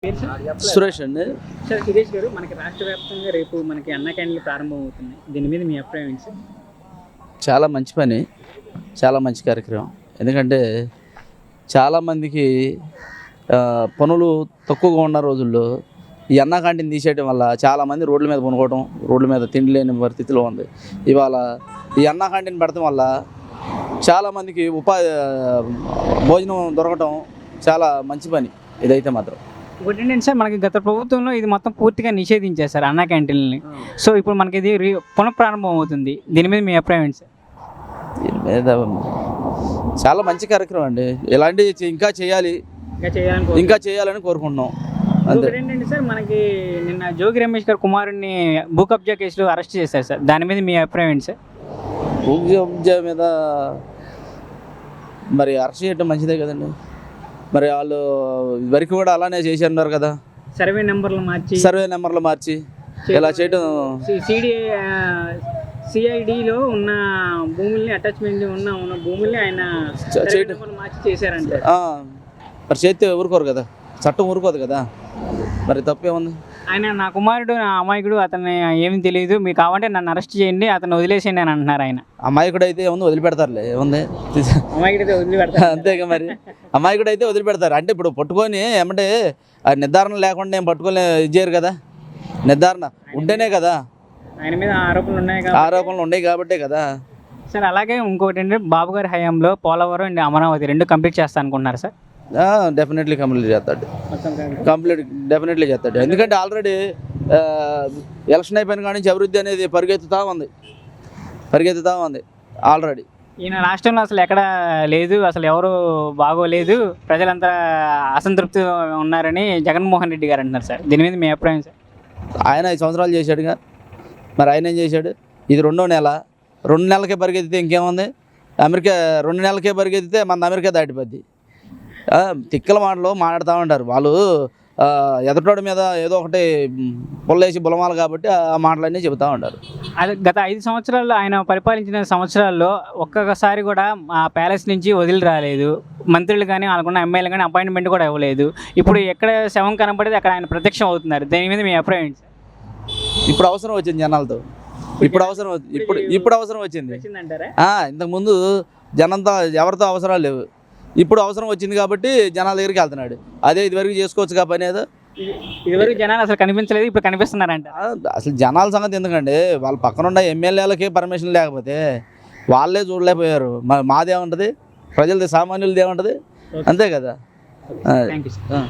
సురేష్ అండి. సార్ సురేష్ గారు, మనకి రాష్ట్ర వ్యాప్తంగా రేపు మనకి అన్న క్యాంటీన్లు ప్రారంభమవుతున్నాయి. దీని మీద మీ అభిప్రాయం ఏంటి సార్? చాలా మంచి పని, చాలా మంచి కార్యక్రమం. ఎందుకంటే చాలామందికి పనులు తక్కువగా ఉన్న రోజుల్లో ఈ అన్న క్యాంటీన్ తీసేయడం వల్ల చాలామంది రోడ్ల మీద కొనుక్కోవడం, రోడ్ల మీద తిండి లేని పరిస్థితిలో ఉంది. ఇవాళ ఈ అన్న క్యాంటీన్ పెడతాం వల్ల చాలామందికి భోజనం దొరకటం చాలా మంచి పని. ఇదైతే మాత్రం ఒకటి ఏంటంటే సార్, మనకి గత ప్రభుత్వంలో ఇది మొత్తం పూర్తిగా నిషేధించారు సార్ అన్న క్యాంటీన్ని. సో ఇప్పుడు మనకి ఇది పునఃప్రారంభం అవుతుంది. దీని మీద మీ అభిప్రాయం ఏంటి సార్? దీని మీద చాలా మంచి కార్యక్రమం అండి. ఇలాంటివి ఇంకా చేయాలని కోరుకుంటున్నాం. ఏంటంటే సార్, మనకి నిన్న జోగి రమేష్ గారు కుమారుడిని భూ కబ్జా కేసులో అరెస్ట్ చేశారు సార్. దాని మీద మీ అభిప్రాయం ఏంటి సార్? భూ కబ్జా మీద మరి అరెస్ట్ చేయడం మంచిదే కదండి. మరి వాళ్ళు వరకు కూడా అలానే చేసి అన్నారు కదా, సర్వే నెంబర్లు మార్చి ఇలా చేయడం. సిఐడిలో ఉన్న భూముల్ని అటాచ్మెంట్ ఉన్న భూముల్ని ఆయన మార్చి చేశారంట. మరి చేస్తే ఊరుకోరు కదా, చట్టం ఊరుకోదు కదా, మరి తప్పేముంది? ఆయన నా కుమారుడు, నా అమాయకుడు, అతన్ని ఏమీ తెలియదు, మీకు కావాలంటే నన్ను అరెస్ట్ చేయండి, అతను వదిలేసేయండి అని అంటున్నారు. ఆయన అమాయకుడు అయితే ఏముంది, వదిలిపెడతారులే. ఏముంది, అమాయకుడైతే వదిలిపెడతారు. అంతేగా మరి. అమాయకుడు అయితే వదిలిపెడతారు. అంటే ఇప్పుడు పట్టుకొని ఏమంటే నిర్ధారణ లేకుండా ఏం పట్టుకొని ఇది చేయరు కదా. నిర్ధారణ ఉంటేనే కదా. ఆయన మీద ఆరోపణలు ఉన్నాయి కాబట్టే కదా సార్. అలాగే ఇంకొకటి ఏంటంటే, బాబు గారి హయాంలో పోలవరం అండ్ అమరావతి రెండు కంప్లీట్ చేస్తా అనుకుంటున్నారు సార్. డెఫినెట్లీ కంప్లీట్ చేస్తాడు. డెఫినెట్లీ చేస్తాడు. ఎందుకంటే ఆల్రెడీ ఎలక్షన్ అయిపోయిన కాడి నుంచి అభివృద్ధి అనేది పరిగెత్తుతూ ఉంది ఆల్రెడీ. ఈయన రాష్ట్రంలో అసలు ఎక్కడ లేదు, అసలు ఎవరు బాగోలేదు, ప్రజలంతా అసంతృప్తిగా ఉన్నారని జగన్మోహన్ రెడ్డి గారు అంటున్నారు సార్. దీని మీద మీ అభిప్రాయం సార్? ఆయన 5 సంవత్సరాలు చేశాడుగా, మరి ఆయన ఏం చేశాడు? ఇది 2వ నెల. 2 నెలలకే పరిగెత్తితే ఇంకేముంది? అమెరికా 2 నెలలకే పరిగెత్తితే మన అమెరికా దాటిపోద్ది. తిక్కల మాటలు మాట్లాడుతూ ఉంటారు వాళ్ళు. ఎదటోడి మీద ఏదో ఒకటి పొల్లేసి బులమాలు కాబట్టి ఆ మాటలన్నీ చెబుతూ ఉంటారు. అది గత 5 సంవత్సరాల్లో ఆయన పరిపాలించిన సంవత్సరాల్లో ఒక్కొక్కసారి కూడా ఆ ప్యాలెస్ నుంచి వదిలి రాలేదు. మంత్రులు కానీ అనుకున్న ఎమ్మెల్యేలు కానీ అపాయింట్మెంట్ కూడా ఇవ్వలేదు. ఇప్పుడు ఎక్కడ శవం కనపడేది అక్కడ ఆయన ప్రత్యక్షం అవుతున్నారు. దీని మీద మీ అభిప్రాయం ఏంటి సార్? ఇప్పుడు అవసరం వచ్చింది జనాలతో. ఇప్పుడు అవసరం వచ్చింది. ఇంతకుముందు జనంతో ఎవరితో అవసరాలు లేవు. ఇప్పుడు అవసరం వచ్చింది కాబట్టి జనాల దగ్గరికి వెళ్తున్నాడు. అదే ఇదివరకు చేసుకోవచ్చు కా పని. ఏదో ఇదివరకు జనాలు అసలు కనిపించలేదు, ఇప్పుడు కనిపిస్తున్నారంట. అసలు జనాల సంగతి ఎందుకండి, వాళ్ళ పక్కనున్న ఎమ్మెల్యేలకే పర్మిషన్ లేకపోతే వాళ్ళే చూడలేకపోయారు. మాదేముంటుంది, ప్రజలది, సామాన్యులది ఏముంటుంది, అంతే కదా.